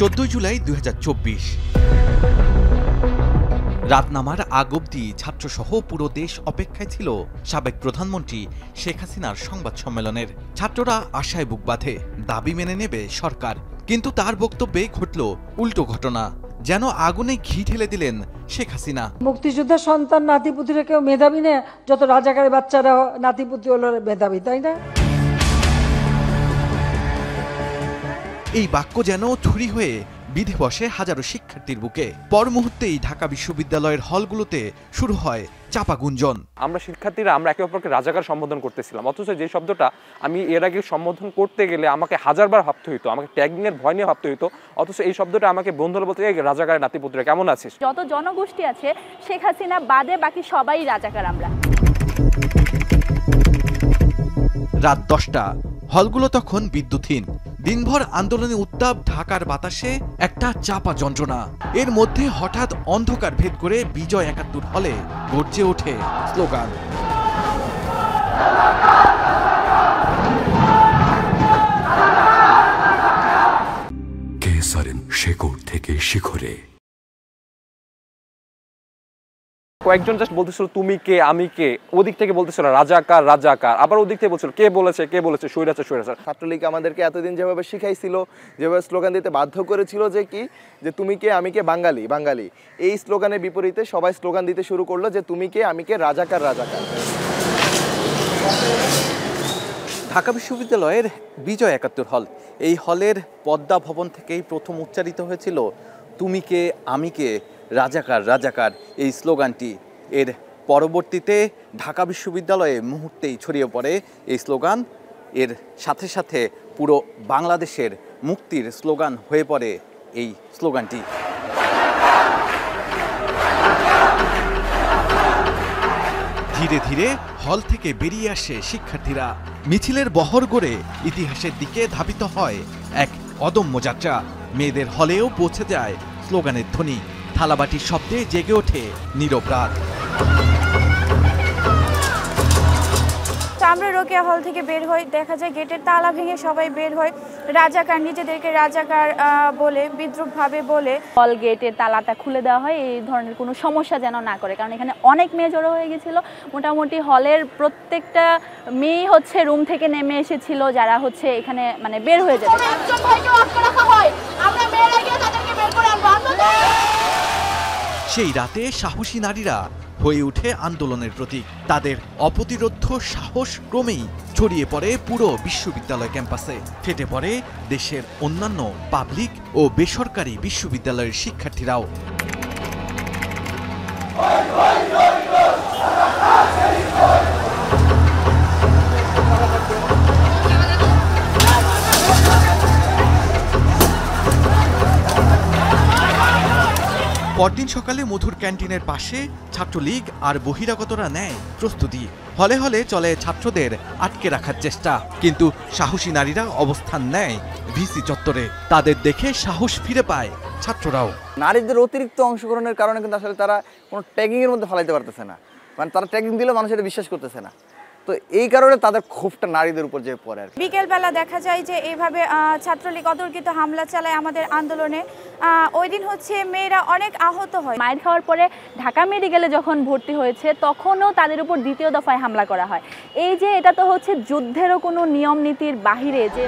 14 জুলাই 2024 রাত নামার আগ অবধি ছাত্রসহ পুরো দেশ অপেক্ষায় ছিল সাবেক প্রধানমন্ত্রী শেখ হাসিনার সংবাদ সম্মেলনের। ছাত্ররা আশায় বুক বাঁধে, দাবি মেনে নেবে সরকার। কিন্তু তার বক্তব্যে ঘটল উল্টো ঘটনা, যেন আগুনে ঘি ঢেলে দিলেন শেখ হাসিনা। মুক্তিযোদ্ধার সন্তান নাতিপুতিরা কেউ মেধাবী না, যত রাজাকারের বাচ্চারা নাতিপুতি হলো মেধাবী, তাই না? এই বাক্য যেন ছুরি হয়ে বিধে বসে হাজারো শিক্ষার্থীর বুকে। পর মুহূর্তেই ঢাকা বিশ্ববিদ্যালয়ের হলগুলোতে শুরু হয় চাপা গুঞ্জন। আমরা শিক্ষার্থীরা আমরা একে অপরকে রাজাকার সম্বোধন করতেছিলাম, অথচ যে শব্দটা আমি এর আগে সম্বোধন করতে গেলে আমাকে হাজারবার ভাবতে হইতো, আমাকে ট্যাগিং এর ভয় নিয়ে ভাবতে হইতো, অথচ এই শব্দটা আমাকে বন্ধুরা বলতে রাজাকারের নাতিপুতিরা কেমন আছিস। যত জনগোষ্ঠী আছে শেখ হাসিনা বাদে বাকি সবাই রাজাকার আমরা। রাত 10টা, হলগুলো তখন বিদ্যুৎহীন। দিনভর আন্দোলনে উত্তাপ ঢাকার বাতাসে একটা চাপা যন্ত্রণা। এর মধ্যে হঠাৎ অন্ধকার ভেদ করে বিজয় ৭১ হলে গর্জে ওঠে স্লোগান। কেসারেন শেকড় থেকে শিখরে। কয়েকজন জাস্ট বলতেছিল তুমি কে আমি কে, ওদিক থেকে বলতেছিল রাজাকার রাজাকার, আবার ওদিক থেকে বলছিল কে বলেছে স্বৈরাচার স্বৈরাচার। ছাত্রলীগ আমাদেরকে এতদিন যেভাবে শিখাইছিল, যেভাবে স্লোগান দিতে বাধ্য করেছিল যে তুমি কে আমি কে বাঙালি বাঙালি, এই স্লোগানের বিপরীতে সবাই স্লোগান দিতে শুরু করলো যে তুমি কে আমি কে রাজাকার রাজাকার। ঢাকা বিশ্ববিদ্যালয়ের বিজয় ৭১ হল, এই হলের পদ্মা ভবন থেকেই প্রথম উচ্চারিত হয়েছিল তুমি কে আমি কে রাজাকার রাজাকার এই স্লোগানটি। এর পরবর্তীতে ঢাকা বিশ্ববিদ্যালয়ে মুহূর্তেই ছড়িয়ে পড়ে এই স্লোগান। এর সাথে সাথে পুরো বাংলাদেশের মুক্তির স্লোগান হয়ে পড়ে এই স্লোগানটি। ধীরে ধীরে হল থেকে বেরিয়ে আসে শিক্ষার্থীরা। মিছিলের বহর গড়ে ইতিহাসের দিকে ধাবিত হয় এক অদম্য যাত্রা। মেয়েদের হলেও পৌঁছে যায় স্লোগানের ধ্বনি। থালাবাটির শব্দে জেগে ওঠে নীরব রাত। আমরা রোকেয়া হল থেকে বের হই, দেখা যায় গেটের তালা ভেঙে সবাই বের হয়, রাজাকার নিজেদেরকে রাজাকার বলে বিদ্রুপভাবে বলে হল গেটের তালাটা খুলে দেওয়া হয় এই ধরনের কোনো সমস্যা যেন না করে, কারণ এখানে অনেক মেয়ে জড়ো হয়ে গেছিল। মোটামুটি হলের প্রত্যেকটা মেয়ে হচ্ছে রুম থেকে নেমে এসেছিল, যারা হচ্ছে এখানে মানে বের হয়ে যাবে। সেই রাতে সাহসী নারীরা হয়ে ওঠে আন্দোলনের প্রতীক। তাদের অপ্রতিরোধ্য সাহস ক্রমেই ছড়িয়ে পড়ে পুরো বিশ্ববিদ্যালয় ক্যাম্পাসে। ফেটে পড়ে দেশের অন্যান্য পাবলিক ও বেসরকারি বিশ্ববিদ্যালয়ের শিক্ষার্থীরাও। পরদিন সকালে মধুর ক্যান্টিনের পাশে ছাত্রলীগ আর বহিরাগতরা নেয় প্রস্তুতি। হলে হলে চলে ছাত্রদের আটকে রাখার চেষ্টা, কিন্তু সাহসী নারীরা অবস্থান নেয় ভিসি চত্বরে। তাদের দেখে সাহস ফিরে পায় ছাত্ররাও। নারীদের অতিরিক্ত অংশগ্রহণের কারণে কিন্তু আসলে তারা কোনো ট্যাগিং এর মধ্যে ফলাইতে পারতেছে না, মানে তারা ট্যাগিং দিলে মানুষ এটা বিশ্বাস করতেছে না। তো এই কারণে তাদের ক্ষোভটা নারীদের উপর যে পড়ে। বিকেলবেলা দেখা যায় যে এইভাবে ছাত্রলীগ অতর্কিত হামলা চালায় আমাদের আন্দোলনে। ওই দিন হচ্ছে মেয়েরা অনেক আহত হয়। মায়ের খাওয়ার পরে ঢাকা মেডিকেলে যখন ভর্তি হয়েছে তখনও তাদের উপর দ্বিতীয় দফায় হামলা করা হয়। এই যে এটা তো হচ্ছে যুদ্ধেরও কোনো নিয়ম নীতির বাহিরে যে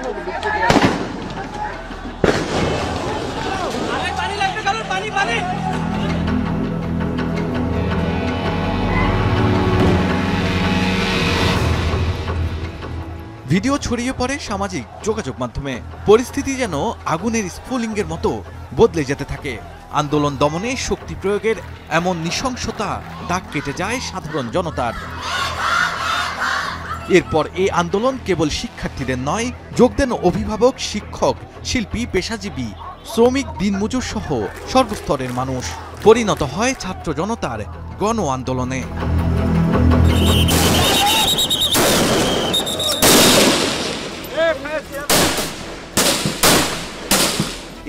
ভিডিও ছড়িয়ে পড়ে সামাজিক যোগাযোগ মাধ্যমে। পরিস্থিতি যেন আগুনের স্ফুলিঙ্গের মতো বদলে যেতে থাকে। আন্দোলন দমনে শক্তি প্রয়োগের এমন নৃশংসতা দাগ কেটে যায় সাধারণ জনতার। এরপর এই আন্দোলন কেবল শিক্ষার্থীদের নয়, যোগ দেন অভিভাবক, শিক্ষক, শিল্পী, পেশাজীবী, শ্রমিক, দিনমজুর সহ সর্বস্তরের মানুষ। পরিণত হয় ছাত্র জনতার গণ আন্দোলনে।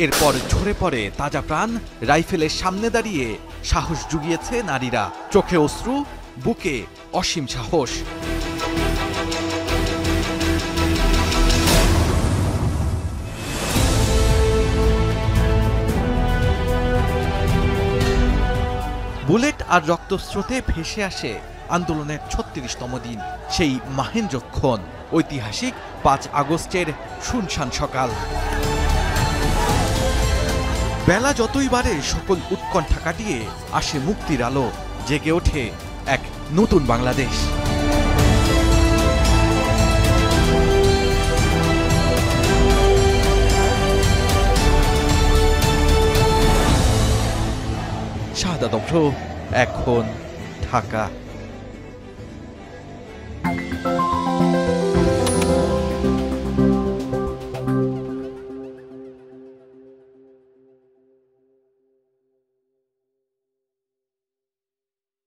এরপর ঝরে পড়ে তাজা প্রাণ। রাইফেলের সামনে দাঁড়িয়ে সাহস জুগিয়েছে নারীরা। চোখে অশ্রু, বুকে অসীম সাহস। বুলেট আর রক্তস্রোতে ভেসে আসে আন্দোলনের ৩৬তম দিন, সেই মাহেন্দ্রক্ষণ, ঐতিহাসিক ৫ আগস্টের শুনশান সকাল। বেলা যতই বাড়ে সকল উৎকণ্ঠা কাটিয়ে আসে মুক্তির আলো, জেগে ওঠে এক নতুন বাংলাদেশ। শাহাদাত অভ্র, এখন ঢাকা।